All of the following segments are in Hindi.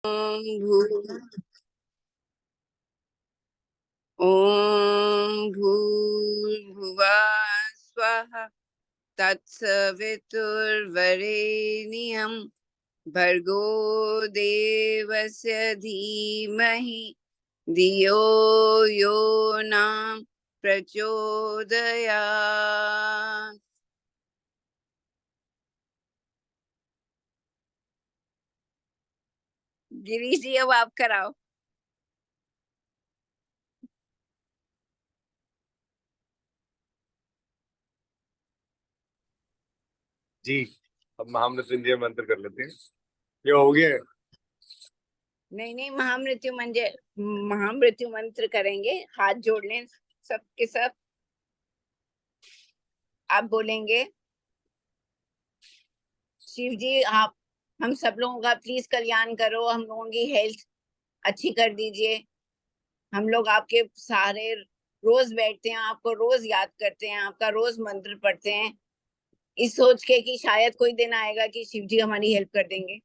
ॐ भूर्भुवः स्वः तत्सवितुर्वरेण्यं भर्गो देवस्य धीमहि धियो यो न प्रचोदयात्। गिरीश जी अब आप कराओ। जी अब महामृत्युंजय मंत्र कर लेते हैं। ये हो गया? नहीं, महामृत्यु मंत्र करेंगे। हाथ जोड़ लें सबके सब। आप बोलेंगे, शिव जी आप हम सब लोगों का प्लीज कल्याण करो, हम लोगों की हेल्थ अच्छी कर दीजिए। हम लोग आपके सहारे रोज बैठते हैं, आपको रोज याद करते हैं, आपका रोज मंत्र पढ़ते हैं, इस सोच के कि शायद कोई दिन आएगा कि शिव जी हमारी हेल्प कर देंगे।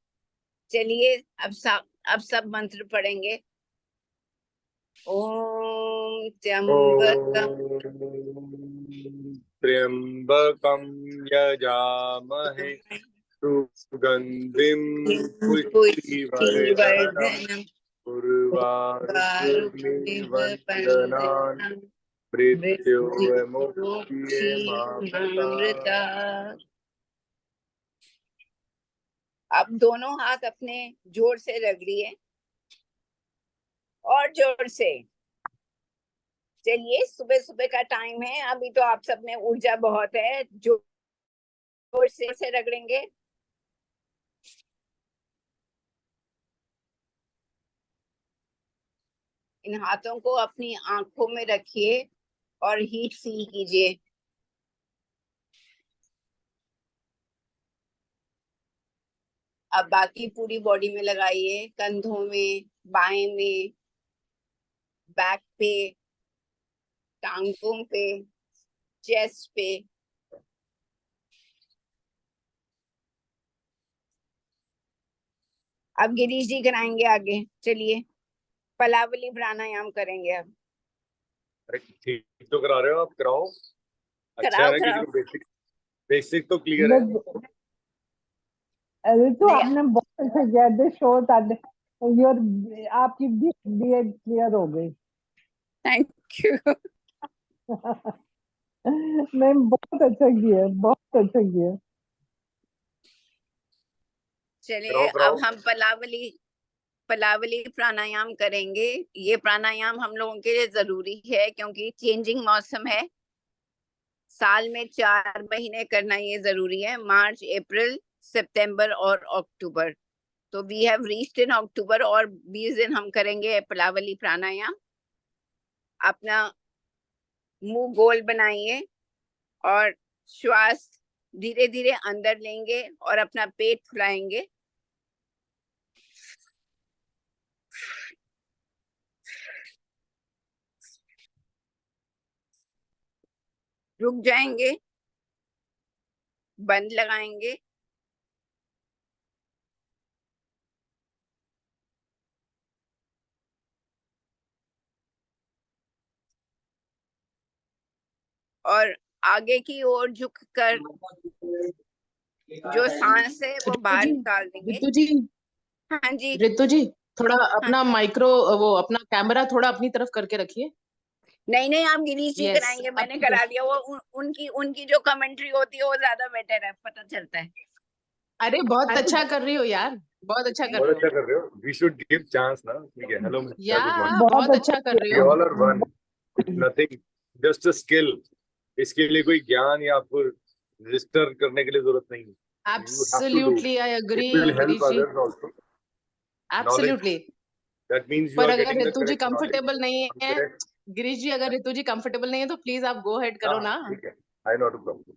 चलिए अब सब मंत्र पढ़ेंगे। ओम त्र्यंबकम त्र्यंबकं यजामहे सुगंधिं पुष्टिवर्धनम् उर्वारुकमिव बन्धनान् मृत्योर्मुक्षीयमामृता। अब दोनों हाथ अपने जोर से रगड़िए और जोर से। चलिए सुबह सुबह का टाइम है, अभी तो आप सब में ऊर्जा बहुत है, जोर से रगड़ेंगे। इन हाथों को अपनी आंखों में रखिए और हीट फील कीजिए। अब बाकी पूरी बॉडी में लगाइए, कंधों में, बाएं में, बैक पे, टांगों पे, चेस्ट पे। अब गिरीश जी कराएंगे आगे। चलिए पलावली प्राणायाम करेंगे अब। अरे ठीक तो करा रहे हो आप, कराओ। अच्छा कराओ है ना, कराओ। किसी को बेसिक तो क्लियर है। अरे तो आपने बहुत अच्छा किया, दे शो दैट योर आपकी बीएड क्लियर हो गई। Thank you. नहीं बहुत अच्छा किया, बहुत अच्छा किया। चलिए अब हम पलावली प्राणायाम करेंगे। ये प्राणायाम हम लोगों के लिए जरूरी है क्योंकि चेंजिंग मौसम है। साल में 4 महीने करना ये जरूरी है, मार्च, अप्रैल, सितंबर और अक्टूबर। तो वी हैव रीच्ड इन अक्टूबर और 20 दिन हम करेंगे पलावली प्राणायाम। अपना मुंह गोल बनाइए और श्वास धीरे धीरे अंदर लेंगे और अपना पेट फुलाएंगे। रुक जाएंगे, बंद लगाएंगे और आगे की ओर झुककर जो सांस है वो बाहर निकाल देंगे। रितु जी, हाँ जी। रितु जी थोड़ा हाँ। अपना माइक्रो वो अपना कैमरा थोड़ा अपनी तरफ करके रखिए। नहीं आप गिरीश जी Yes, कराएंगे, मैंने अब करा दिया। वो उनकी जो कमेंट्री होती है वो ज्यादा बेटर है, पता चलता है। अरे बहुत अच्छा कर रही हो यार, बहुत अच्छा कर बहुत रहे अच्छा हो। कर रहे हो। वी शुड गिव चांस ना। ठीक है। हेलो या गुड मॉर्निंग। बहुत अच्छा कर रहे वी हो। All are one. It's nothing, just a skill. इसके लिए कोई ज्ञान या आपको रजिस्टर करने के लिए जरूरत नहीं है। You have to do. Absolutely I agree It will help Girish ji, others also. Knowledge. Absolutely. That means you पर are अगर getting the Ritu ji correct knowledge. Comfortable नहीं है, Correct. गिरीश जी अगर रितु जी कंफर्टेबल नहीं है तो प्लीज आप गो हेड करो ना। ठीक है। I know the problem.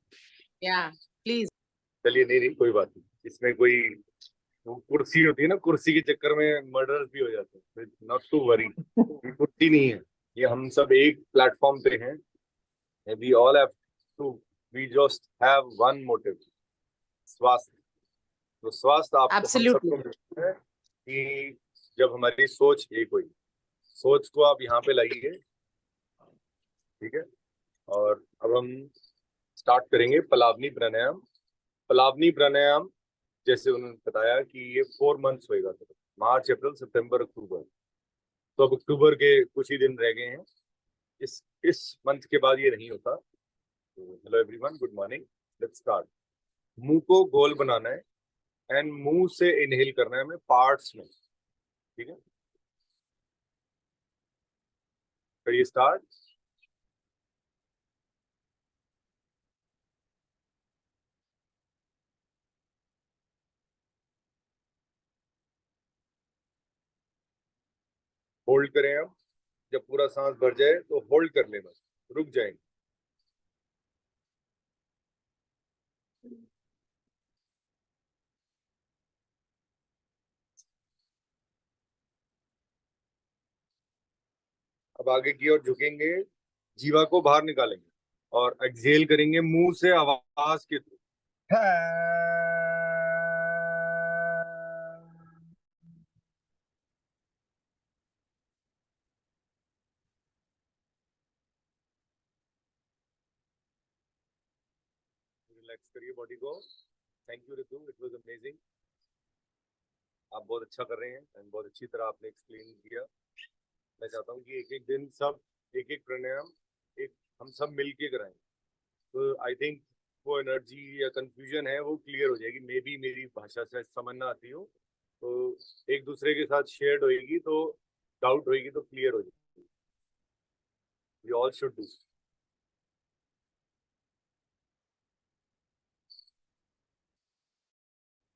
या प्लीज। चलिए, नहीं कोई बात नहीं। इसमें कोई वो कुर्सी होती है ना, कुर्सी के चक्कर में मर्डर्स भी हो जाते हैं। Not to worry. ये कुर्सी नहीं है, ये हम सब एक प्लेटफॉर्म पे हैं। We all have to, we just have one motive, स्वास्थ्य। तो स्वास्थ्य आपको हम एब्सोल्युटली सबको मिलता है कि जब हमारी सोच एक हुई, सोच को आप यहाँ पे लाइए, ठीक है। और अब हम स्टार्ट करेंगे पलावनी प्राणायाम। पलावनी प्राणायाम जैसे उन्होंने बताया कि ये 4 मंथ्स होएगा, तो मार्च, अप्रैल, सितंबर, अक्टूबर। तो अब अक्टूबर के कुछ ही दिन रह गए हैं, इस मंथ के बाद ये नहीं होता। तो hello everyone, good morning, let's start. मुंह को गोल बनाना है एंड मुंह से इनहेल करना है हमें पार्ट्स में, ठीक है। करिए स्टार्ट। होल्ड करें अब। जब पूरा सांस भर जाए तो होल्ड कर लेना, रुक जाएंगे। अब आगे की ओर झुकेंगे, जीवा को बाहर निकालेंगे और एक्सहेल करेंगे मुंह से आवाज के थ्रू। रिलैक्स करिए बॉडी को। Thank you Ritu, it was amazing. आप बहुत अच्छा कर रहे हैं एंड बहुत अच्छी तरह आपने एक्सप्लेन किया। मैं चाहता हूँ कि एक एक दिन सब एक एक प्राणायाम एक हम सब मिलके कराएं, तो आई थिंक वो एनर्जी या कंफ्यूजन है वो क्लियर हो जाएगी। मे बी मेरी भाषा से समझ ना आती हो तो एक दूसरे के साथ शेयर्ड होएगी, तो डाउट होएगी तो क्लियर हो जाएगी। We all should do.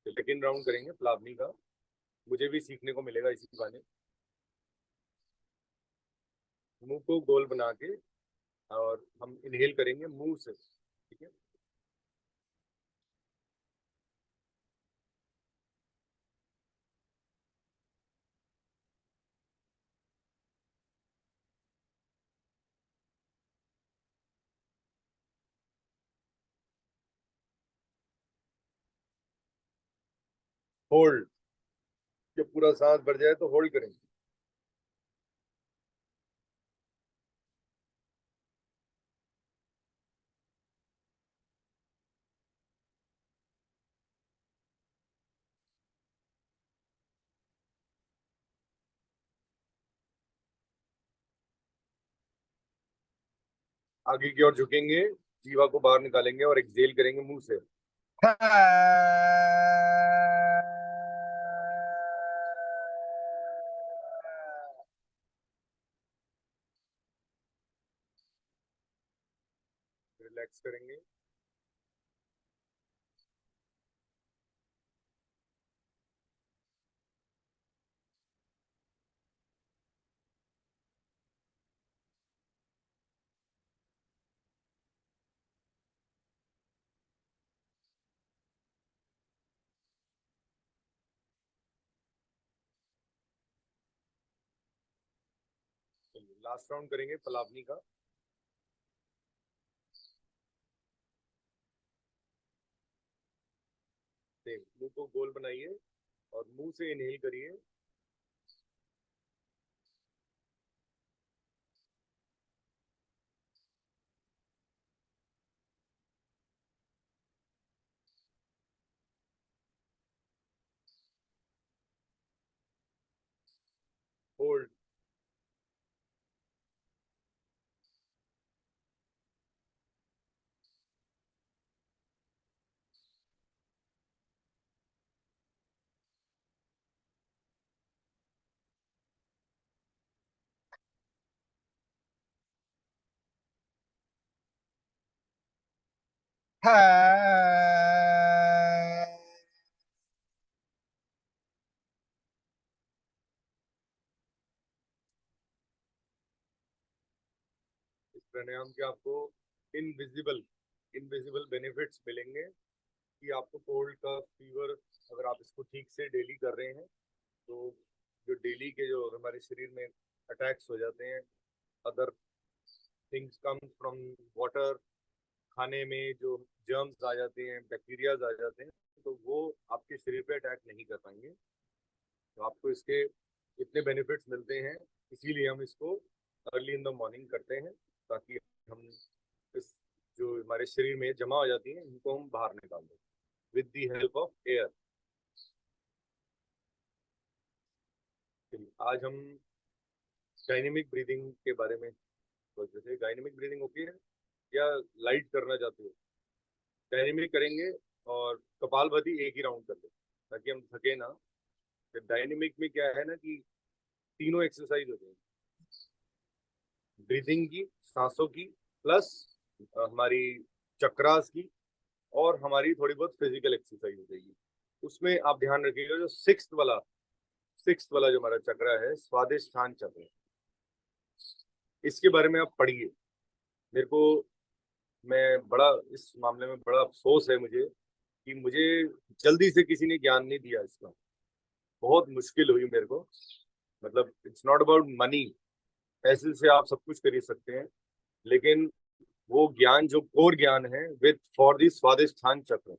Second round करेंगे प्लावनी का, मुझे भी सीखने को मिलेगा इसी बहाने। मुंह को गोल बना के और हम इनहेल करेंगे मुंह से, ठीक है। होल्ड, जब पूरा सांस भर जाए तो होल्ड करेंगे। आगे की ओर झुकेंगे, जीवा को बाहर निकालेंगे और एक्सहेल करेंगे मुंह से। रिलैक्स करेंगे। लास्ट राउंड करेंगे पलावनी का। मुंह को गोल बनाइए और मुंह से इनहेल करिए। होल्ड, इस प्राणायाम के आपको इनविजिबल इनविजिबल बेनिफिट्स मिलेंगे कि आपको कोल्ड का फीवर, अगर आप इसको ठीक से डेली कर रहे हैं तो जो डेली के जो हमारे शरीर में अटैक्स हो जाते हैं, other things come from water, खाने में जो जर्म्स आ जाते हैं, बैक्टीरियाज आ जाते हैं, तो वो आपके शरीर पे अटैक नहीं कर पाएंगे। तो आपको इसके कितने बेनिफिट्स मिलते हैं, इसीलिए हम इसको अर्ली इन द मॉर्निंग करते हैं, ताकि हम इस जो हमारे शरीर में जमा हो जाती है इनको हम बाहर निकाल दें with the help of air. आज हम डायनेमिक ब्रीदिंग के बारे में, तो जैसे डायनेमिक ब्रीदिंग होती है या लाइट करना चाहते हो, डायनेमिक करेंगे और कपालभाति एक ही राउंड कर ले ताकि हम थके ना। डायनेमिक में क्या है ना कि तीनों एक्सरसाइज होती है, ब्रीदिंग की, सांसों की, प्लस हमारी चक्रास की, और हमारी थोड़ी बहुत फिजिकल एक्सरसाइज हो जाएगी। उसमें आप ध्यान रखिएगा जो सिक्स्थ वाला जो हमारा चक्रा है, स्वादिष्ठान चक्र, इसके बारे में आप पढ़िए। मेरे को इस मामले में बड़ा अफसोस है मुझे कि मुझे जल्दी से किसी ने ज्ञान नहीं दिया इसका। बहुत मुश्किल हुई मेरे को। मतलब इट्स नॉट अबाउट मनी, पैसे से आप सब कुछ कर ही सकते हैं, लेकिन वो ज्ञान जो कोर ज्ञान है विद फॉर दी स्वादिष्ठान चक्र,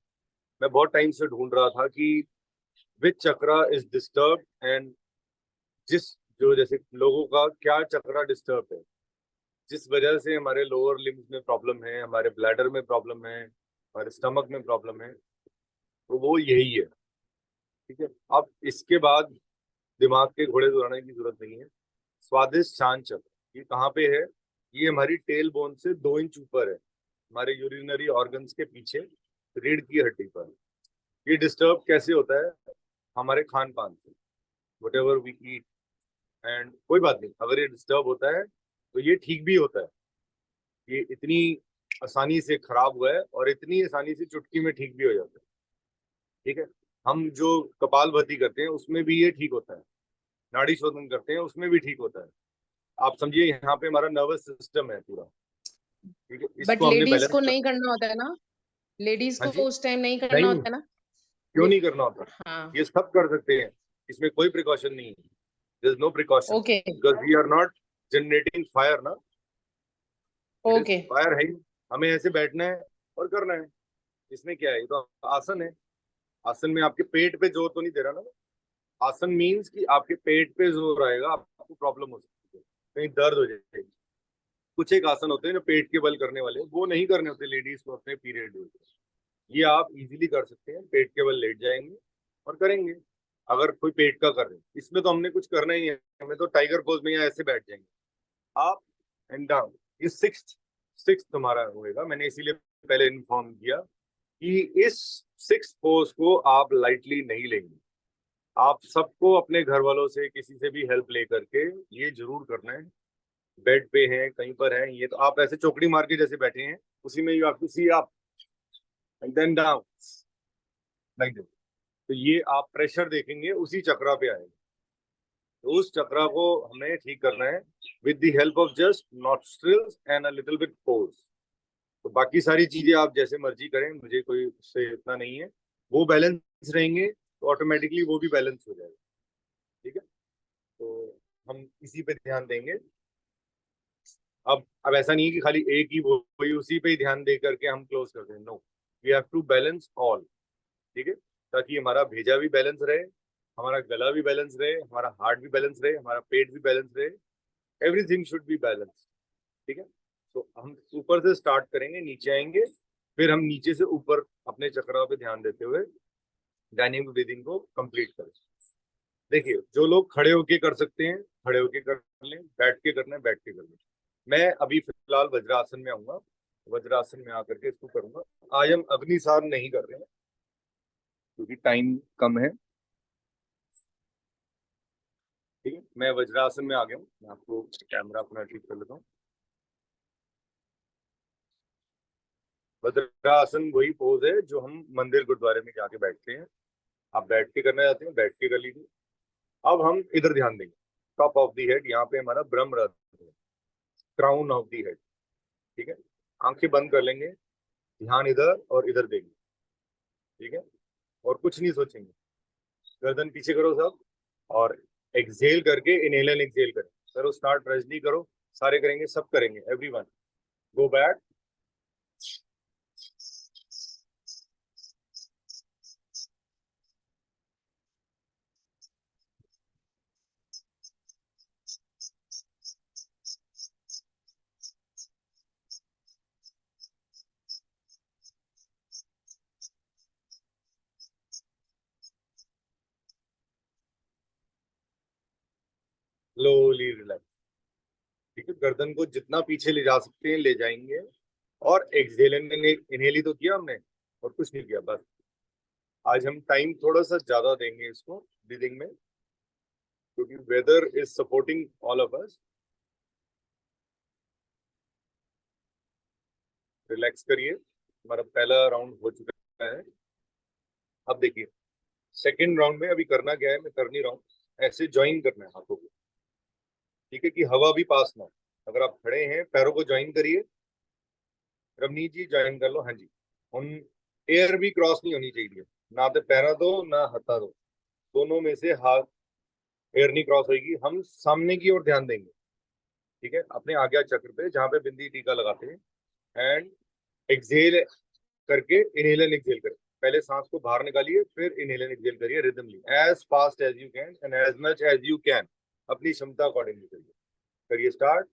मैं बहुत टाइम से ढूंढ रहा था कि विच चक्रा इज डिस्टर्ब, एंड जैसे लोगों का क्या चक्रा डिस्टर्ब है, जिस वजह से हमारे लोअर लिम्स में प्रॉब्लम है, हमारे ब्लैडर में प्रॉब्लम है, हमारे स्टमक में प्रॉब्लम है, तो वो यही है। ठीक है, अब इसके बाद दिमाग के घोड़े दौड़ाने की जरूरत नहीं है। स्वादिष्ट शांत चक्र ये कहाँ पे है? ये हमारी टेल बोन से 2 इंच ऊपर है, हमारे यूरिनरी ऑर्गन्स के पीछे रीढ़ की हड्डी पर। ये डिस्टर्ब कैसे होता है? हमारे खान पान से, whatever we eat. And कोई बात नहीं, अगर ये डिस्टर्ब होता है तो ये ठीक भी होता है। ये इतनी आसानी से खराब हुआ है और इतनी आसानी से चुटकी में ठीक भी हो जाता है। ठीक है, हम जो कपालभाति करते हैं उसमें भी ये ठीक होता है, नाड़ी शोधन करते हैं उसमें भी ठीक होता है। आप समझिए यहाँ पे हमारा नर्वस सिस्टम है पूरा। ठीक है, बट इसको हमने लेडीज बैलेंस को कर। नहीं करना होता है ना, लेडीज हाँ को जी, उस टाइम नहीं करना नहीं, होता है ना। क्यों नहीं करना होता? हाँ, ये सब कर सकते हैं, इसमें कोई प्रिकॉशन नहीं है। There is no precaution okay because we are not generating fire ना, इट इज ओके फायर है ही। हमें ऐसे बैठना है और करना है। इसमें क्या है? ये तो आसन है। आसन में आपके पेट पे जोर तो नहीं दे रहा ना। आसन मीन्स कि आपके पेट पे जोर आएगा, आपको प्रॉब्लम हो सकती है, कहीं दर्द हो जाएगी। कुछ एक आसन होते हैं जो पेट के बल करने वाले, वो नहीं करने होते लेडीज को अपने पीरियड में। ये आप इजीली कर सकते हैं, पेट के बल लेट जाएंगे और करेंगे। अगर कोई पेट का कर रहे हैं, इसमें तो हमने कुछ करना ही है, हमें तो टाइगर पोज में या ऐसे बैठ जाएंगे आप एंड डाउन। ये सिक्स्थ तुम्हारा होएगा। मैंने इसीलिए पहले इन्फॉर्म किया कि इस सिक्स्थ पोज को आप लाइटली नहीं लेंगे। आप सबको अपने घर वालों से, किसी से भी हेल्प ले करके ये जरूर करना है। बेड पे हैं, कहीं पर हैं, ये तो आप ऐसे चौकड़ी मार के जैसे बैठे हैं, उसी में you have to see up and then down like this. तो ये आप प्रेशर देखेंगे उसी चक्रा पे आएगा। तो उस चक्रा को हमें ठीक करना है with the help of just nostrils and a little bit pose. तो बाकी सारी चीजें आप जैसे मर्जी करें, मुझे कोई उससे इतना नहीं है। वो बैलेंस रहेंगे तो ऑटोमेटिकली वो भी बैलेंस हो जाएगा। ठीक है, तो हम इसी पे ध्यान देंगे। अब ऐसा नहीं है कि खाली एक ही वही उसी पे ही ध्यान दे करके हम क्लोज कर दें। No, we have to balance all. ठीक है, ताकि हमारा भेजा भी बैलेंस रहे, हमारा गला भी बैलेंस रहे, हमारा हार्ट भी बैलेंस रहे, हमारा पेट भी बैलेंस रहे। Everything should be balance. ठीक है, तो हम ऊपर से स्टार्ट करेंगे, नीचे आएंगे, फिर हम नीचे से ऊपर अपने चक्राओं पे ध्यान देते हुए डायनेमिक ब्रीदिंग को कंप्लीट करें। देखिए, जो लोग खड़े होके कर सकते हैं खड़े होके कर लें, बैठ के करना है बैठ के कर लें। मैं अभी फिलहाल वज्रासन में आऊंगा, वज्रासन में आकर के इसको करूंगा। आज हम अग्निसार नहीं कर रहे हैं क्योंकि टाइम कम है। ठीक है, मैं वज्रासन में आ गया हूँ। मैं आपको कैमरा अपना ठीक कर लेता हूँ। वज्रासन वही पोज है जो हम मंदिर गुरुद्वारे में जाके बैठते हैं। आप बैठ के करना चाहते हैं, बैठ के कर लीजिए। अब हम इधर ध्यान देंगे, टॉप ऑफ दी हेड, यहाँ पे हमारा ब्रह्म रथ है, क्राउन ऑफ दी हेड। ठीक है, आंखें बंद कर लेंगे, ध्यान इधर और इधर देंगे। ठीक है, और कुछ नहीं सोचेंगे। गर्दन पीछे करो सब, और एक्सहेल करके इनहेल एंड एक्सहेल करें। करो स्टार्ट, रजनी करो, सारे करेंगे, सब करेंगे, everyone go back. Slowly relax. ठीक है, गर्दन को जितना पीछे ले जा सकते हैं ले जाएंगे। और एक्सहेल इनहेल ही तो किया हमने, और कुछ नहीं किया। बस आज हम टाइम थोड़ा सा ज्यादा देंगे इसको ब्रीदिंग में, क्योंकि weather is supporting all of us. Relax करिए। हमारा पहला राउंड हो चुका है। अब देखिए सेकेंड राउंड में अभी करना क्या है, मैं कर नहीं रहा हूँ, ऐसे ज्वाइन करना है हाथों को। ठीक है, कि हवा भी पास ना हो। अगर आप खड़े हैं पैरों को ज्वाइन करिए। रवनीत जी ज्वाइन कर लो। हाँ जी। उन एयर भी क्रॉस नहीं होनी चाहिए, ना तो पैरा दो ना हथा दो, दोनों में से हाथ एयर नहीं क्रॉस होगी। हम सामने की ओर ध्यान देंगे। ठीक है, अपने आज्ञा चक्र पे जहाँ पे बिंदी टीका लगाते हैं। एंड एक्सहेल करके इनहेल एक्सहेल करें। पहले सांस को बाहर निकालिए, फिर इनहेल एक्सहेल करिए rhythmically, as fast as you can and as much as you can. अपनी क्षमता अकॉर्डिंगली करिए। करिए स्टार्ट।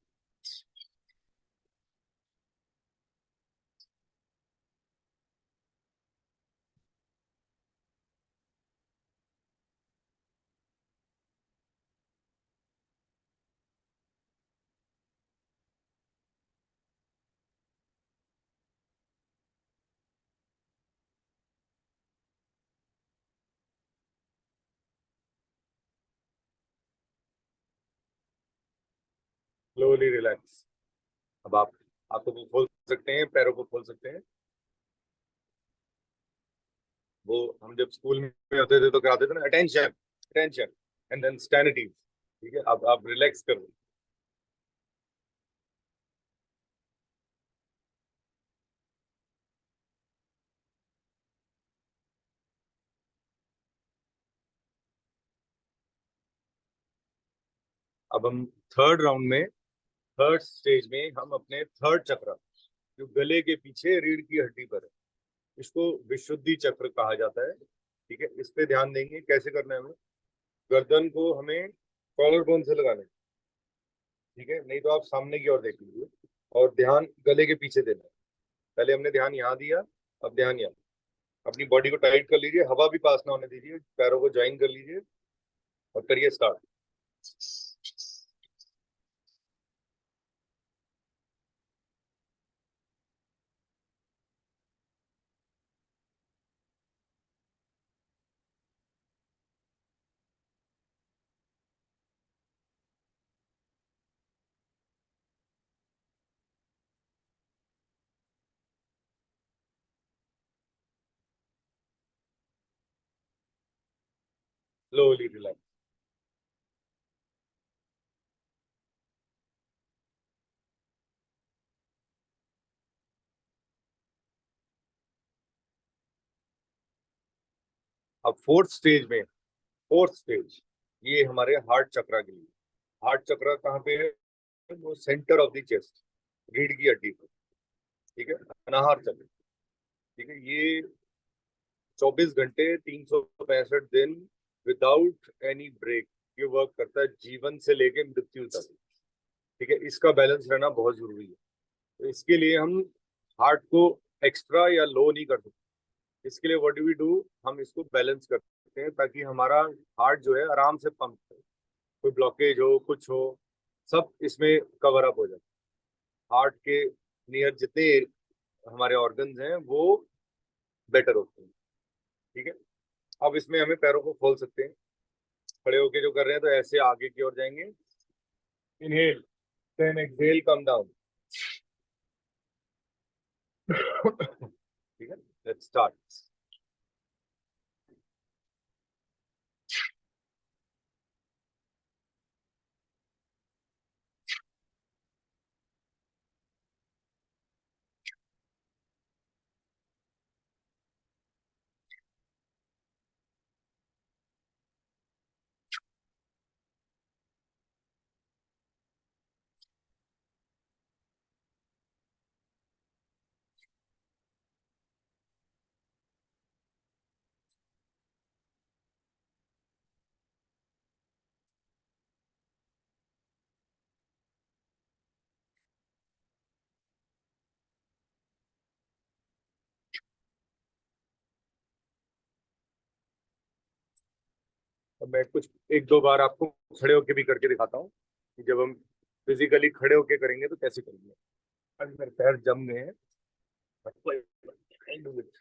Slowly relax. अब आप हाथों को खोल सकते हैं, पैरों को खोल सकते हैं। वो हम जब स्कूल में होते थे तो कराते थे ना, attention attention and then stand at ease. ठीक है, अब आप रिलैक्स कर दो। अब हम थर्ड राउंड में, थर्ड स्टेज में हम अपने थर्ड चक्र, जो गले के पीछे रीढ़ की हड्डी पर है, इसको विशुद्धि चक्र कहा जाता है। ठीक है, इस पे ध्यान देंगे। कैसे करना है हमें, गर्दन को हमें कॉलर बोन से लगाना है। ठीक है, नहीं तो आप सामने की ओर देख लीजिए, और ध्यान गले के पीछे देना है। पहले हमने ध्यान यहाँ दिया, अब ध्यान यहाँ। अपनी बॉडी को टाइट कर लीजिए, हवा भी पास ना होने दीजिए, पैरों को ज्वाइन कर लीजिए और करिए स्टार्ट। Slowly relax. अब फोर्थ स्टेज में, फोर्थ स्टेज ये हमारे हार्ट चक्रा के लिए। हार्ट चक्रा कहाँ पे है, वो सेंटर ऑफ द चेस्ट, रीढ़ की हड्डी पर। ठीक है, अनाहर चक्र। ठीक है, ये 24 घंटे 365 दिन विदाउट एनी ब्रेक ये वर्क करता है, जीवन से लेके मृत्यु तक। ठीक है, इसका बैलेंस रहना बहुत जरूरी है। तो इसके लिए हम हार्ट को एक्स्ट्रा या लो नहीं कर सकते। इसके लिए व्हाट डू वी डू, हम इसको बैलेंस करते हैं ताकि हमारा हार्ट जो है आराम से पंप करे। कोई ब्लॉकेज हो कुछ हो, सब इसमें कवर अप हो जाए। हार्ट के नियर जितने हमारे ऑर्गन्स हैं वो बेटर होते हैं। ठीक है, अब इसमें हमें पैरों को खोल सकते हैं। खड़े होके जो कर रहे हैं तो ऐसे आगे की ओर जाएंगे। Inhale then exhale, come down. ठीक है, लेट्स स्टार्ट। मैं कुछ एक दो बार आपको खड़े होके भी करके दिखाता हूँ कि जब हम फिजिकली खड़े होके करेंगे तो कैसे करेंगे। अभी मेरे पैर जम गए हैं, but कोई बात नहीं, I'll do it.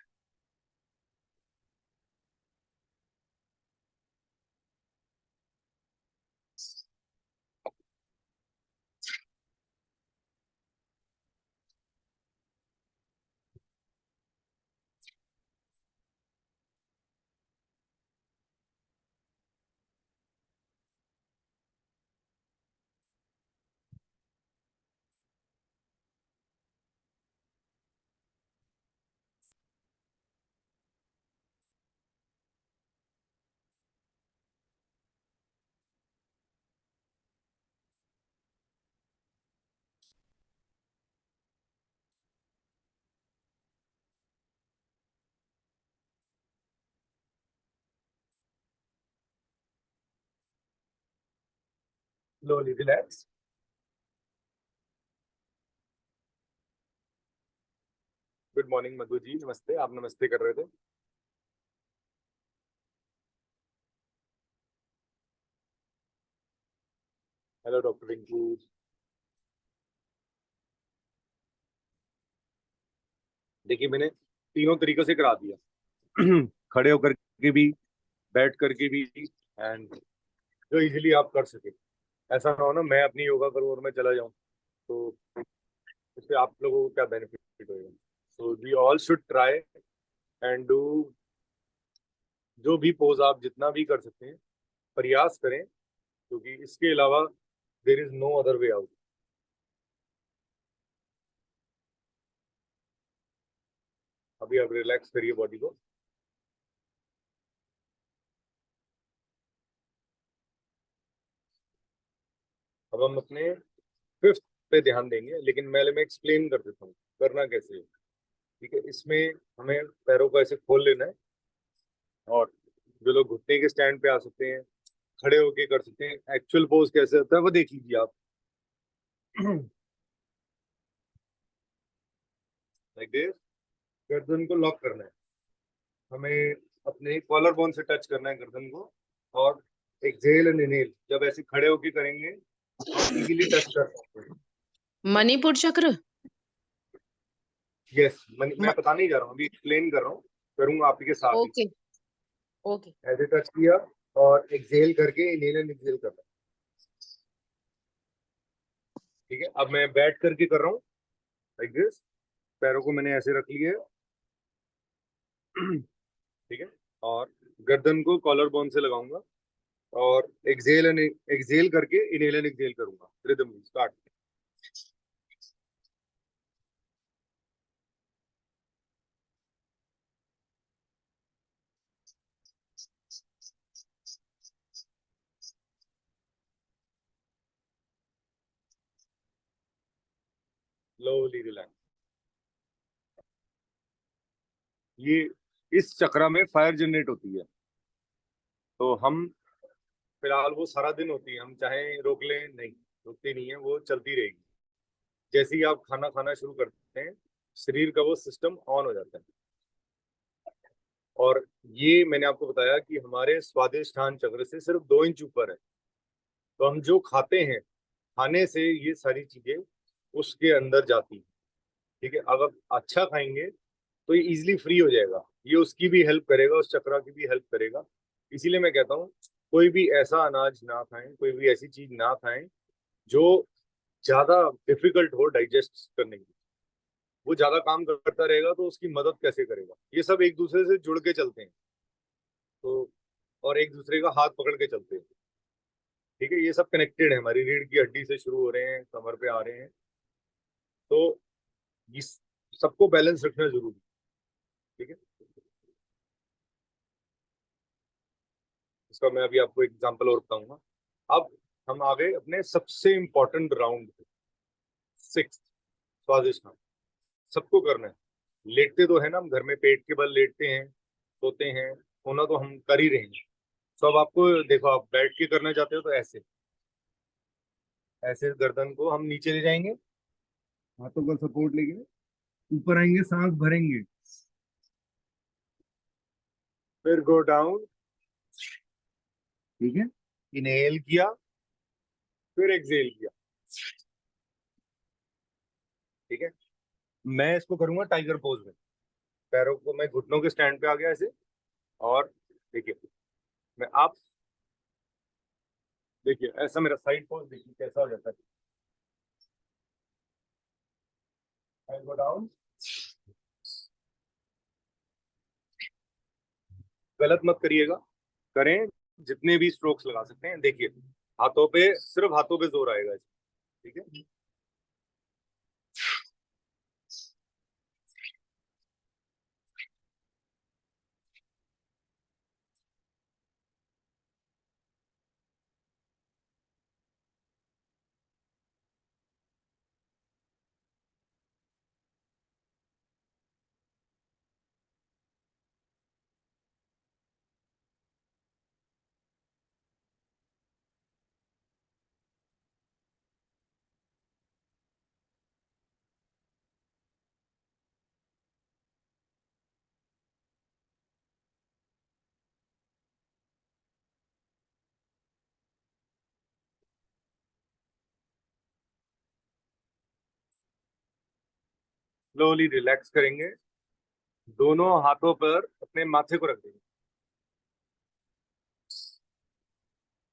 Slowly relax. Good morning Madhu ji, नमस्ते। आप नमस्ते कर रहे थे। Hello doctor Rinku. देखिए मैंने तीनों तरीकों से करा दिया खड़े होकर के भी, बैठ करके भी, एंड जो इजीली आप कर सके। ऐसा ना हो ना मैं अपनी योगा करूँ और मैं चला जाऊं, तो इससे आप लोगों को क्या बेनिफिट होगा। So we all should try and do, जो भी पोज आप जितना भी कर सकते हैं प्रयास करें, क्योंकि इसके अलावा there is no other way out. अभी आप रिलैक्स करिए बॉडी को। अब हम अपने फिफ्थ पे ध्यान देंगे, लेकिन पहले मैं एक्सप्लेन कर देता हूँ करना कैसे है। ठीक है, इसमें हमें पैरों को ऐसे खोल लेना है, और जो लोग घुटने के स्टैंड पे आ सकते हैं, खड़े होके कर सकते हैं। एक्चुअल पोज कैसे होता है वो देख लीजिए आप। लाइक दिस, गर्दन को लॉक करना है, हमें अपने कॉलर बोन से टच करना है गर्दन को, और एक्सहेल एंड इनहेल जब ऐसे खड़े होके करेंगे हम इजीली टच कर सकते हैं। मणिपुर चक्र। यस, मैं पता नहीं जा रहा हूँ, अभी एक्सप्लेन कर रहा हूँ, करूंगा आपके साथ ही। Okay okay. ऐसे टच किया और एक्सहेल करके इनहेल एंड एक्सहेल करना। ठीक है, अब मैं बैठ करके कर रहा हूँ लाइक दिस, पैरों को मैंने ऐसे रख लिया है। ठीक है, और गर्दन को कॉलर बोन से लगाऊंगा और एक्सहेल करके इनहेल एंड एक्सहेल करूंगा। Rhythm start. Slowly relax. ये इस चक्र में फायर जनरेट होती है, तो हम फिलहाल वो सारा दिन होती है, हम चाहे रोक लें नहीं, रुकती नहीं है, वो चलती रहेगी। जैसे ही आप खाना खाना शुरू करते हैं शरीर का वो सिस्टम ऑन हो जाता है। और ये मैंने आपको बताया कि हमारे स्वादिष्ठान चक्र से सिर्फ 2 इंच ऊपर है, तो हम जो खाते हैं खाने से ये सारी चीजें उसके अंदर जाती हैं। ठीक है, अगर अच्छा खाएंगे तो ये इजिली फ्री हो जाएगा, ये उसकी भी हेल्प करेगा, उस चक्रा की भी हेल्प करेगा। इसीलिए मैं कहता हूँ कोई भी ऐसा अनाज ना खाएं, कोई भी ऐसी चीज ना खाएं जो ज्यादा डिफिकल्ट हो डाइजेस्ट करने की। वो ज्यादा काम करता रहेगा तो उसकी मदद कैसे करेगा। ये सब एक दूसरे से जुड़ के चलते हैं, तो और एक दूसरे का हाथ पकड़ के चलते हैं। ठीक है, ये सब कनेक्टेड है, हमारी रीढ़ की हड्डी से शुरू हो रहे हैं, कमर पे आ रहे हैं, तो इस सबको बैलेंस रखना जरूरी है। ठीक है, इसका मैं अभी आपको एग्जांपल और बताऊंगा। अब हम आ गए अपने सबसे इंपॉर्टेंट राउंड, सिक्स्थ, स्वादिष्टान। सबको करना है। लेटते तो है ना, हम घर में पेट के बल लेटते हैं, सोते हैं, सोना तो हम कर ही रहे हैं। तो अब आपको देखो, आप बैठ के करना चाहते हो तो ऐसे ऐसे गर्दन को हम नीचे ले जाएंगे, हाथों का सपोर्ट लेके ऊपर आएंगे, सांस भरेंगे, फिर गो डाउन, ठीक है, इनहेल किया फिर एक्सहेल किया। ठीक है, मैं इसको करूंगा टाइगर पोज में। पैरों को मैं घुटनों के स्टैंड पे आ गया ऐसे, और देखिए मैं आप देखिए ऐसा मेरा साइड पोज देखिए कैसा हो जाता है। I go down, गलत मत करिएगा, करें जितने भी स्ट्रोक्स लगा सकते हैं। देखिए हाथों पे, सिर्फ हाथों पे जोर आएगा इसमें। ठीक है, स्लोली रिलैक्स करेंगे, दोनों हाथों पर अपने माथे को रख देंगे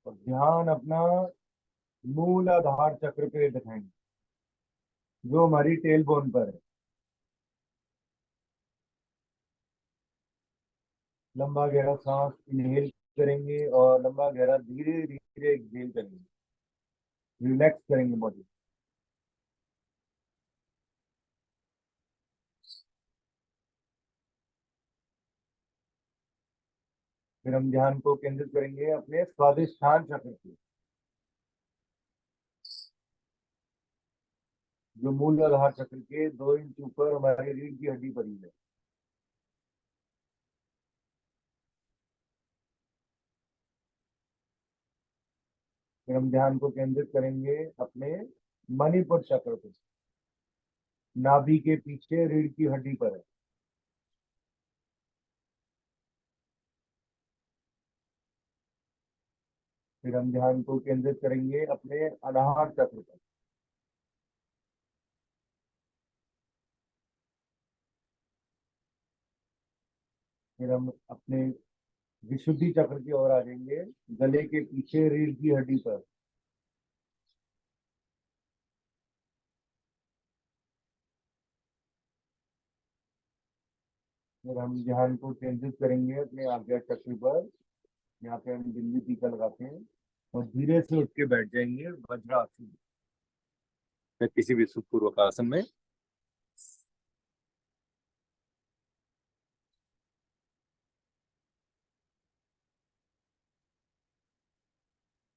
और ध्यान अपना मूलाधार चक्र पे दिखाएंगे, जो हमारी टेल बोन पर है। लंबा गहरा सांस इनहेल करेंगे और लंबा गहरा धीरे धीरे एक्सहेल करेंगे। रिलैक्स करेंगे बॉडी। फिर हम ध्यान को केंद्रित करेंगे अपने स्वादिष्ठान चक्र पे, जो मूलाधार चक्र के 2 इंच ऊपर हमारी रीढ़ की हड्डी पर ही है। फिर हम ध्यान को केंद्रित करेंगे अपने मणिपुर चक्र पे, नाभि के पीछे रीढ़ की हड्डी पर है। फिर हम ध्यान को केंद्रित करेंगे अपने अनाहर चक्र पर, फिर हम अपने विशुद्धि चक्र की ओर आ जाएंगे, गले के पीछे रीढ़ की हड्डी पर। फिर हम ध्यान को केंद्रित करेंगे अपने आज्ञा चक्र पर, यहाँ पे हम बिंदी टीका लगाते हैं और धीरे से उठ के बैठ जाएंगे वज्रासन या किसी भी सुखपूर्वक आसन में।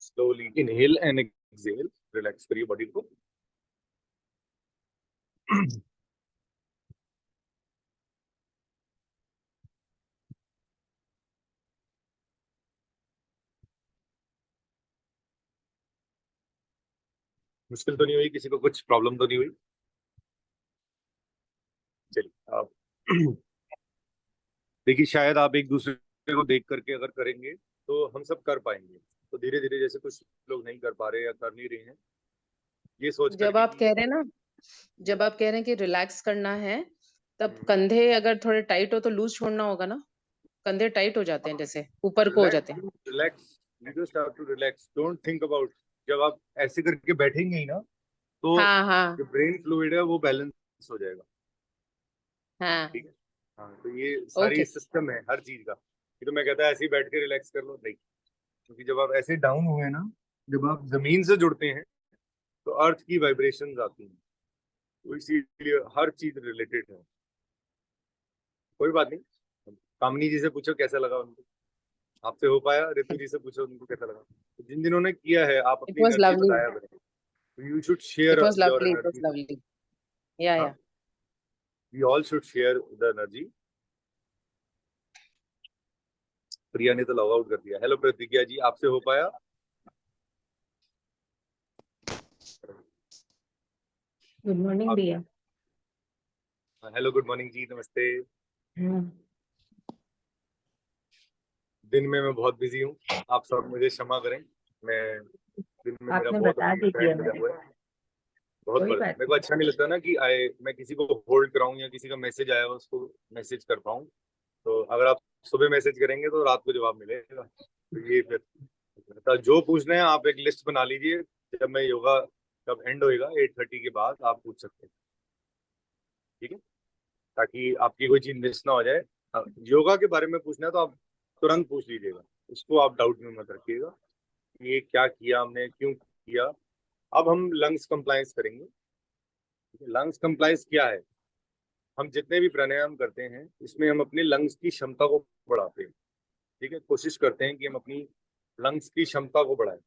Slowly inhale and exhale, relax करिए बॉडी को। मुश्किल तो नहीं हुई, किसी को कुछ प्रॉब्लम तो नहीं हुई? चलिए आप देखिए, शायद आप एक दूसरे को देख करके अगर करेंगे तो हम सब कर पाएंगे। तो धीरे धीरे, जैसे कुछ लोग नहीं कर पा रहे या कर नहीं रहे हैं, ये सोच जब करके आप कि कह रहे हैं ना, जब आप कह रहे हैं कि रिलैक्स करना है, तब कंधे अगर थोड़े टाइट हो तो लूज छोड़ना होगा ना? कंधे टाइट हो जाते हैं, जैसे ऊपर को हो जाते हैं। Relax, you just have to relax, don't think about. जब आप ऐसे करके बैठेंगे ही ना, तो हाँ हाँ जो ब्रेन फ्लूइड है वो बैलेंस हो जाएगा। हाँ। ठीक है, हाँ, तो ये सारी ओके। सिस्टम है हर चीज का। ये तो मैं कहता है ऐसे ही बैठ के रिलैक्स कर लो, नहीं, क्योंकि जब आप ऐसे डाउन हुए ना, जब आप जमीन से जुड़ते हैं तो अर्थ की वाइब्रेशंस आती हैं, तो इसीलिए हर चीज रिलेटेड है। कोई बात नहीं, कामनी जी से पूछो कैसा लगा उनको, आपसे हो पाया। ऋतु जी से पूछो उनको कैसा लगा। तो जिन जिन्होंने किया है, आप इट अपनी वाज एनर्जी लवली। बताया करें। You should share it was your lovely, it was energy. Lovely. Yeah हाँ, yeah. We all should share the energy. Priya ने तो लॉग आउट कर दिया। हेलो प्रतिज्ञा जी, आपसे हो पाया? गुड मॉर्निंग आप, भैया। हेलो गुड मॉर्निंग जी, नमस्ते। दिन में मैं बहुत बिजी हूँ, आप सब मुझे क्षमा करें। मैं दिन में मेरा आपने बहुत बता दी थी लगा हुआ है, बहुत कोई बड़ा। बात मेरे को अच्छा नहीं लगता ना कि मैं किसी को होल्ड कराऊं या किसी का मैसेज आया हो उसको मैसेज कर पाऊं। तो अगर आप सुबह मैसेज करेंगे तो रात को जवाब मिलेगा। तो ये फिर तो जो पूछना है आप एक लिस्ट बना लीजिए, जब मैं योगा कब एंड होएगा 8:30 के बाद आप पूछ सकते हैं, ठीक है, ताकि आपकी कोई चीज मिस ना हो जाए। योगा के बारे में पूछना है तो आप तुरंत पूछ लीजिएगा, उसको आप डाउट में मत रखिएगा ये क्या किया हमने, क्यों किया। अब हम लंग्स कंप्लायंस करेंगे। लंग्स कंप्लायंस क्या है? हम जितने भी प्राणायाम करते हैं इसमें हम अपने लंग्स की क्षमता को बढ़ाते हैं, ठीक है, कोशिश करते हैं कि हम अपनी लंग्स की क्षमता को बढ़ाएं।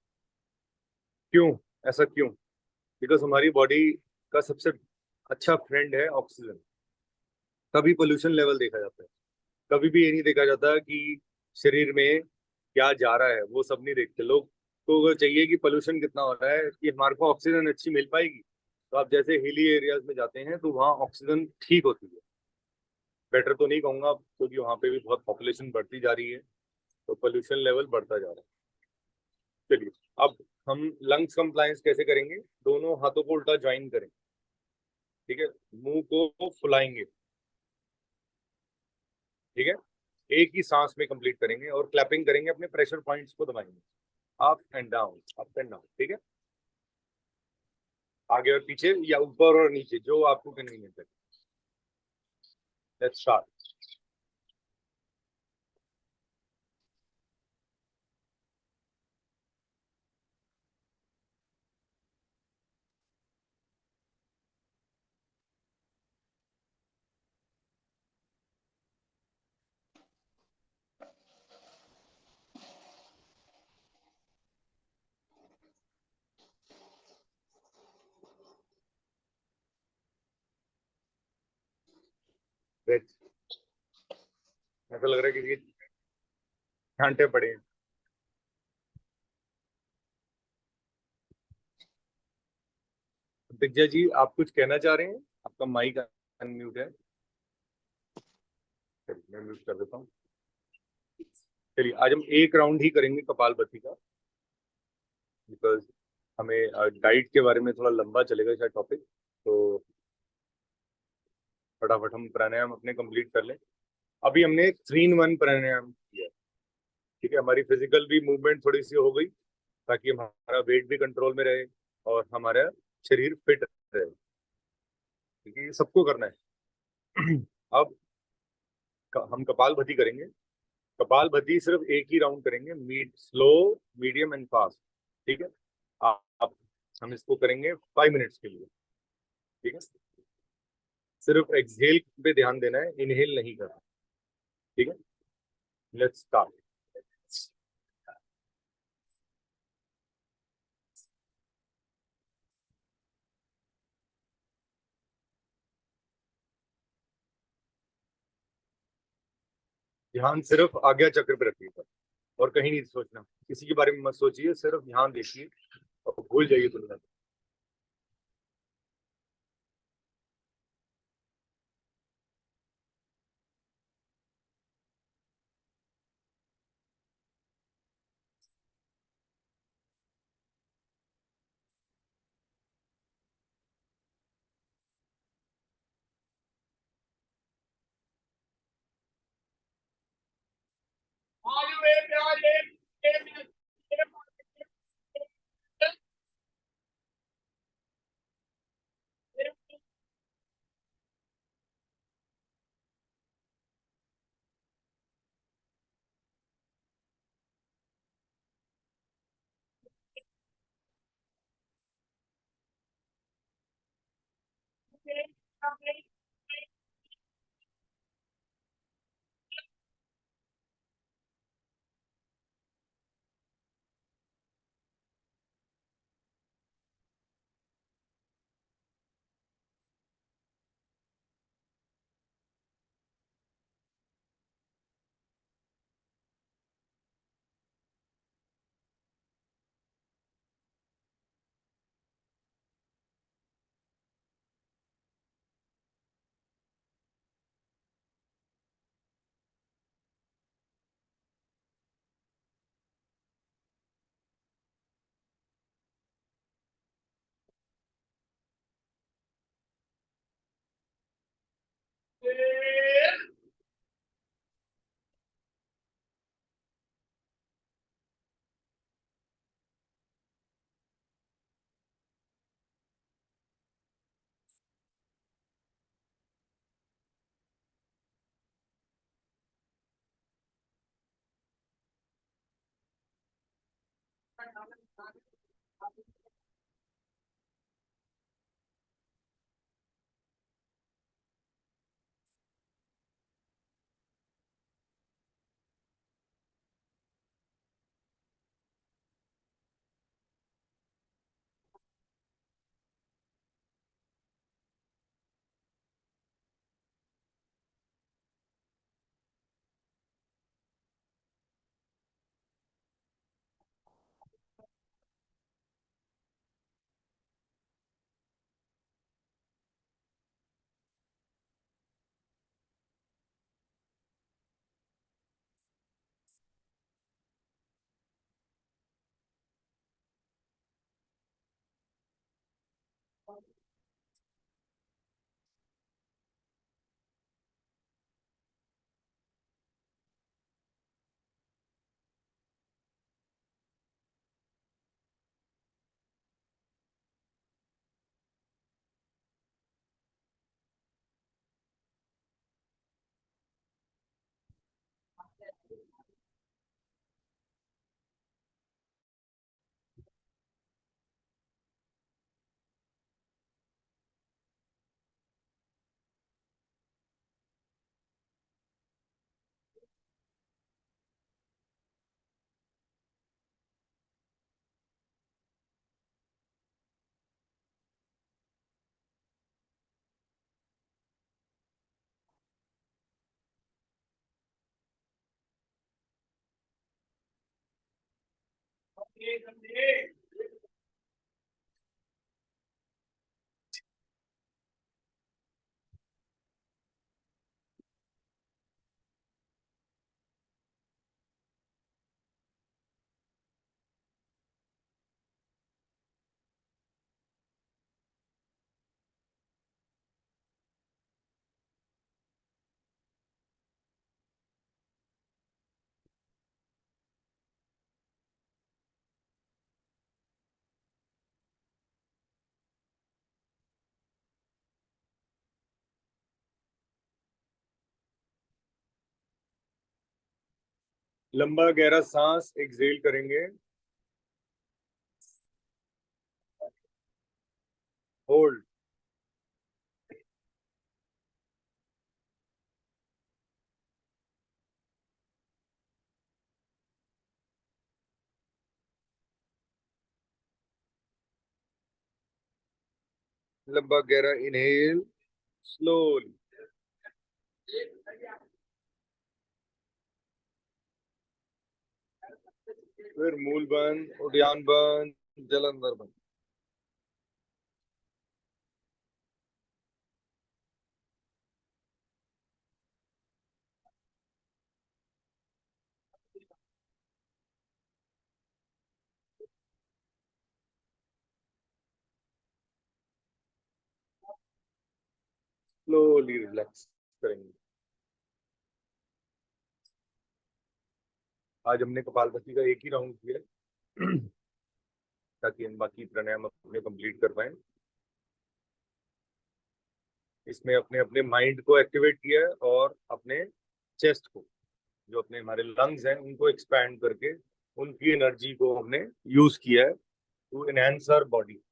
क्यों? ऐसा क्यों? बिकॉज हमारी बॉडी का सबसे अच्छा फ्रेंड है ऑक्सीजन। कभी पोल्यूशन लेवल देखा जाता है, कभी भी ये नहीं देखा जाता कि शरीर में क्या जा रहा है, वो सब नहीं देखते लोग। को चाहिए कि पोल्यूशन कितना हो रहा है कि हमारे को ऑक्सीजन अच्छी मिल पाएगी। तो आप जैसे हिली एरियाज में जाते हैं तो वहाँ ऑक्सीजन ठीक होती है, बेटर तो नहीं कहूंगा क्योंकि वहाँ पे भी बहुत पॉपुलेशन बढ़ती जा रही है, तो पोल्यूशन लेवल बढ़ता जा रहा है। चलिए, अब हम लंग्स कंप्लायंस कैसे करेंगे? दोनों हाथों को उल्टा ज्वाइन करें, ठीक है, मुंह को फुलाएंगे, ठीक है, एक ही सांस में कंप्लीट करेंगे और क्लैपिंग करेंगे, अपने प्रेशर पॉइंट्स को दबाएंगे, up and down, up and down, ठीक है, आगे और पीछे या ऊपर और नीचे, जो आपको कन्वीनियंट है। Let's start. ऐसा लग रहा है कि घंटे पड़े हैं। दिग्विजय जी, आप कुछ कहना चाह रहे हैं? आपका माइक अनम्यूट है। चलिए, मैं म्यूट कर देता हूँ। चलिए, आज हम एक राउंड ही करेंगे कपालभाति का, बिकॉज हमें डाइट के बारे में थोड़ा लंबा चलेगा शायद टॉपिक, तो फटाफट हम प्राणायाम अपने कंप्लीट कर लें। अभी हमने 3-in-1 प्राणायाम किया, ठीक है, हमारी फिजिकल भी मूवमेंट थोड़ी सी हो गई ताकि हमारा वेट भी कंट्रोल में रहे और हमारा शरीर फिट रहे, ठीक है, ये सबको करना है। अब हम कपालभाति करेंगे। कपालभाति सिर्फ एक ही राउंड करेंगे, स्लो, मीडियम एंड फास्ट, ठीक है। आप हम इसको करेंगे 5 मिनट्स के लिए, ठीक है। सिर्फ एक्सहेल पे ध्यान देना है, इनहेल नहीं करना, ठीक है। Let's start. ध्यान सिर्फ आज्ञा चक्र पे रखिएगा और कहीं नहीं सोचना, किसी के बारे में मत सोचिए, सिर्फ ध्यान देखिए और भूल जाइए दुनिया। लंबा गहरा सांस एक्सेल करेंगे, होल्ड, लंबा गहरा इनहेल, स्लोली, फिर मूल बंद, उद्यान बंद, जलंधर बंद। स्लोली रिलैक्स करेंगे। आज हमने कपालभाति का एक ही राउंड किया ताकि हम बाकी प्राणायाम अपने कंप्लीट कर पाए। इसमें अपने अपने माइंड को एक्टिवेट किया है और अपने चेस्ट को, जो अपने हमारे लंग्स हैं, उनको एक्सपैंड करके उनकी एनर्जी को हमने यूज किया है टू एनहांस आवर बॉडी।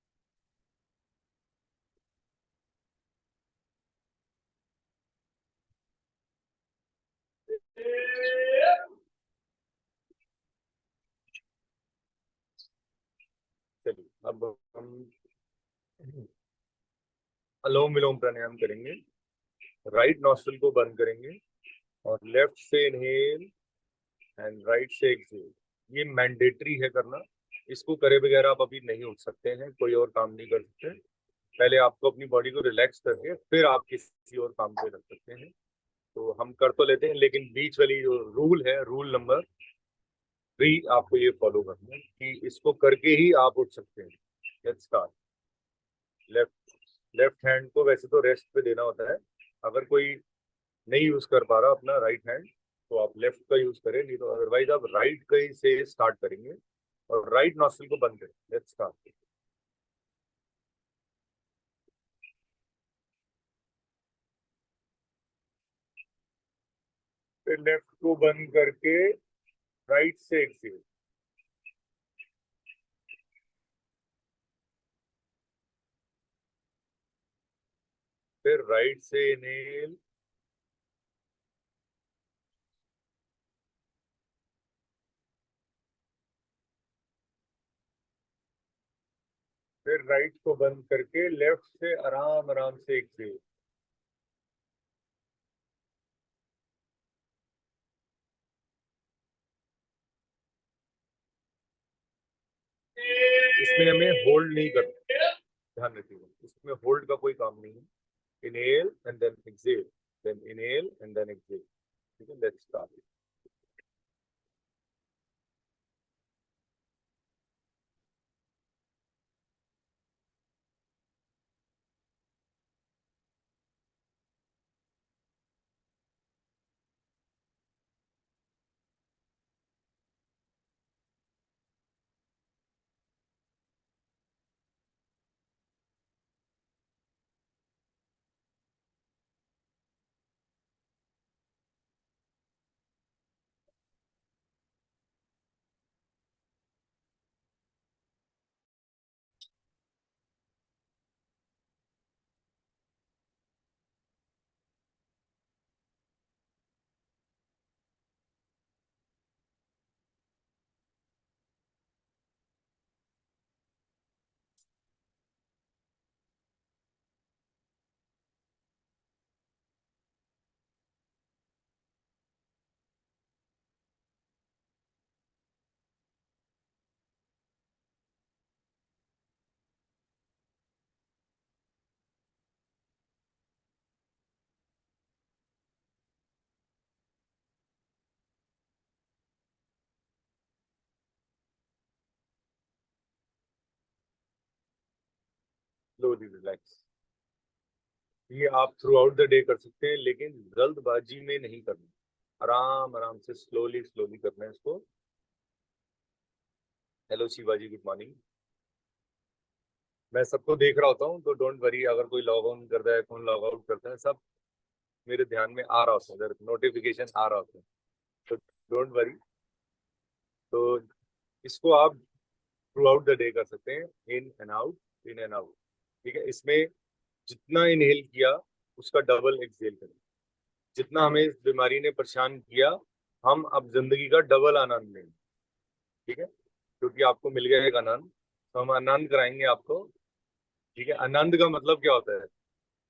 चलिए अब हम अनुलोम विलोम प्राणायाम करेंगे। राइट नॉस्ट्रिल को बंद करेंगे और लेफ्ट से इनहेल एंड राइट से एक्सहेल। ये मैंडेटरी है करना, इसको करे बगैर आप अभी नहीं उठ सकते हैं, कोई और काम नहीं कर सकते। पहले आपको अपनी बॉडी को रिलैक्स करके फिर आप किसी और काम पे रख सकते हैं। तो हम कर तो लेते हैं, लेकिन बीच वाली जो रूल है, रूल नंबर 3, आपको ये फॉलो करना है कि इसको करके ही आप उठ सकते हैं। Let's start. Left left hand को वैसे तो रेस्ट पे देना होता है। अगर कोई नहीं यूज कर पा रहा अपना राइट हैंड, तो आप लेफ्ट का यूज करें, नहीं तो अदरवाइज आप राइट का ही से स्टार्ट करेंगे और राइट नॉस्ट्रिल को बंद करें। Let's start. फिर लेफ्ट को बंद करके राइट से एक्सहेल। फिर राइट से इनहेल, फिर राइट को बंद करके लेफ्ट से आराम आराम से एक्सेल। इसमें हमें होल्ड नहीं करना, ध्यान रखिएगा, इसमें होल्ड का कोई काम नहीं है। Inhale and then exhale, then inhale and then exhale. ठीक है, लेट्स स्टार्ट। Slowly relax. ये आप थ्रू आउट द डे कर सकते हैं, लेकिन जल्दबाजी में नहीं करना, आराम आराम से स्लोली स्लोली करना है इसको। Hello Shivaji, good morning. मैं सबको देख रहा होता हूँ, तो डोंट वरी, अगर कोई लॉग ऑन करता है, कौन लॉग आउट करता है, सब मेरे ध्यान में आ रहा होता है, नोटिफिकेशन आ रहा होता है, तो डोंट वरी। तो इसको आप थ्रू आउट द डे कर सकते हैं, in and out, in and out. ठीक है, इसमें जितना इनहेल किया उसका डबल एक्सहेल करें। जितना हमें इस बीमारी ने परेशान किया, हम अब जिंदगी का डबल आनंद लेंगे। ठीक है, क्योंकि आपको मिल गया एक आनंद, तो हम आनंद कराएंगे आपको। ठीक है, आनंद का मतलब क्या होता है,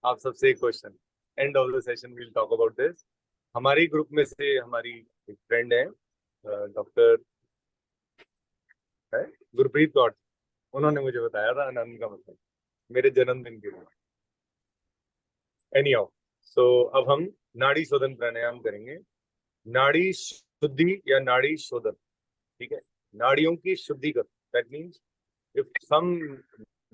आप सबसे एक question, end of the session will talk about this. हमारी ग्रुप में से हमारी एक फ्रेंड है, डॉक्टर है गुरप्रीत कौर, उन्होंने मुझे बताया था आनंद का मतलब मेरे जन्मदिन के लिए। एनी हाउ, सो अब हम नाड़ी शोधन प्राणायाम करेंगे। नाड़ी शुद्धि या नाड़ी शोधन, ठीक है, नाड़ियों की शुद्धि कर। That means if some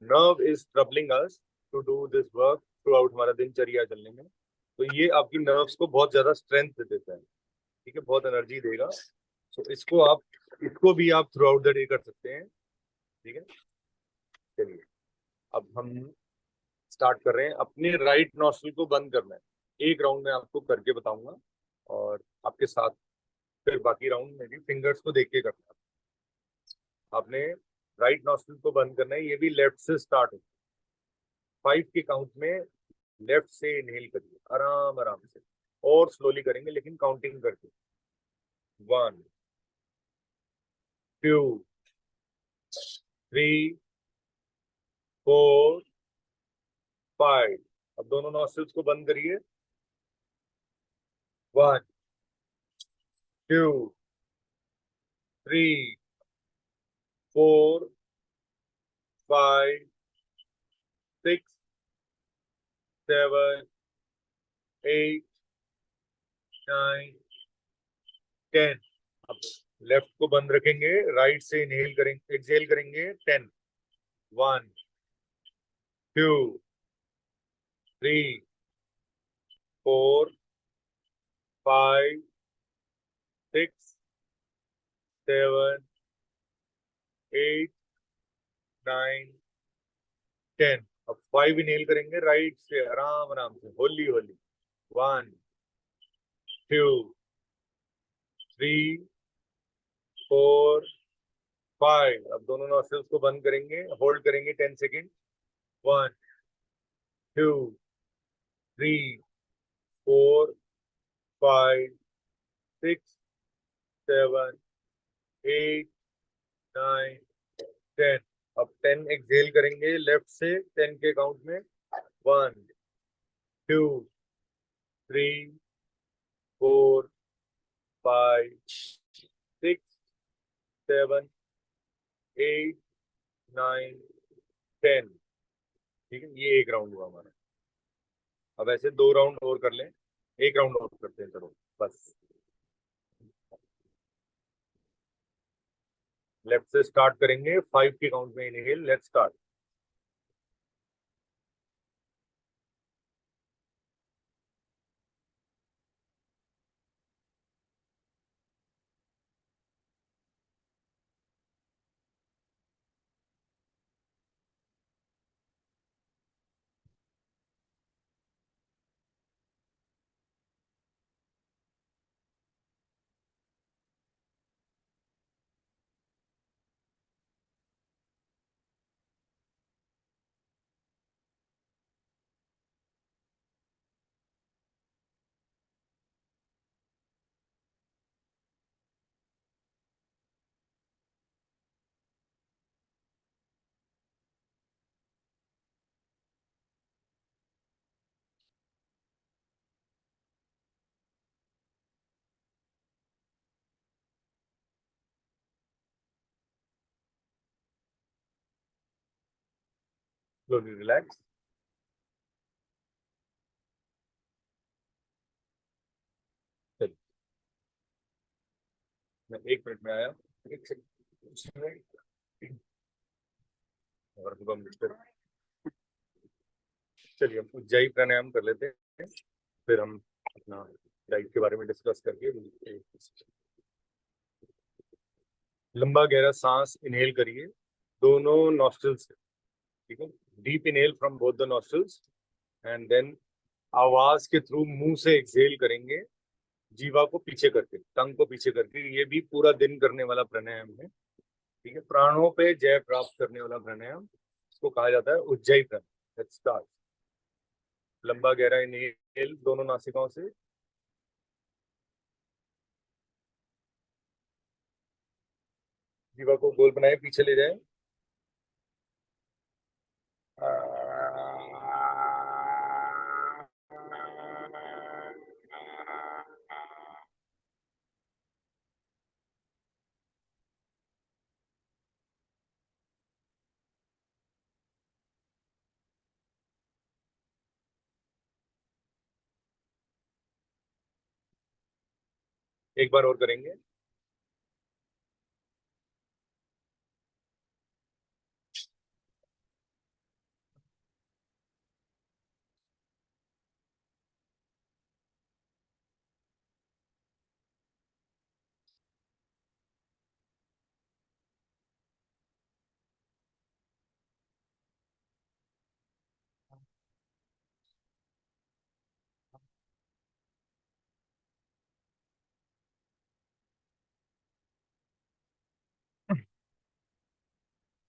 nerve is troubling us to do this work through out हमारा दिनचर्या चलने में, तो ये आपकी नर्व्स को बहुत ज्यादा स्ट्रेंथ दे देता है। ठीक है, बहुत एनर्जी देगा। सो इसको भी आप थ्रू आउट द डे कर सकते हैं। ठीक है, चलिए अब हम स्टार्ट कर रहे हैं। अपने राइट नॉस्ट्रिल को बंद करना है, एक राउंड में आपको करके बताऊंगा, और आपके साथ फिर बाकी राउंड में भी फिंगर्स को देख के करना है। आपने राइट नॉस्ट्रिल को बंद करना है, ये भी लेफ्ट से स्टार्ट हो। 5 के काउंट में लेफ्ट से इनहेल करिए आराम आराम से, और स्लोली करेंगे लेकिन काउंटिंग करके। 1 2 3 4 5। अब दोनों नॉस्ट्रिल्स को बंद करिए। 1 2 3 4 5 6 7 8 9 10। अब लेफ्ट को बंद रखेंगे, राइट से इनहेल करेंगे, एक्सहेल करेंगे 10। 1 2 3 4 5 6 7 8 9 10। अब 5 इनहेल करेंगे राइट से आराम आराम से, होली होली। 1 2 3 4 5। अब दोनों नॉस्ट्रिल्स को बंद करेंगे, होल्ड करेंगे 10 सेकेंड। 1 2 3 4 5 6 7 8 9 10। अब 10 एक्सहेल करेंगे लेफ्ट से 10 के काउंट में। 1 2 3 4 5 6 7 8 9 10। ठीक है, ये एक राउंड हुआ हमारा। अब ऐसे 2 राउंड और कर लें, एक राउंड और करते हैं, चलो बस। लेफ्ट से स्टार्ट करेंगे 5 के काउंट में inhale. Let's start. Slowly relax. मैं 1 मिनट में आया। एक सेकंड। और चलिए हम उज्जाई प्राणायाम कर लेते हैं, फिर हम अपना डाइट के बारे में डिस्कस करके। लंबा गहरा सांस इनहेल करिए दोनों नॉस्ट्रल्स से। ठीक है, deep inhale from both the nostrils and then आवाज के थ्रू मुंह से एक्सहेल करेंगे, जीवा को पीछे करके, टंग को पीछे करके। ये भी पूरा दिन करने वाला प्राणायाम है। ठीक है, प्राणों पे जय प्राप्त करने वाला प्राणायाम, इसको कहा जाता है उज्जयी प्राणायाम। Let's start. लंबा गहरा इनहेल दोनों नासिकाओं से। जीवा को गोल बनाए, पीछे ले जाए। एक बार और करेंगे।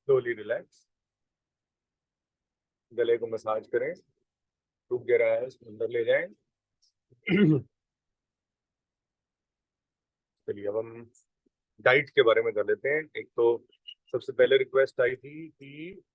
Slowly relax. गले को मसाज करें, रुक गया रहा है उसको अंदर ले जाएं। चलिए अब हम डाइट के बारे में कर लेते हैं। एक तो सबसे पहले रिक्वेस्ट आई थी कि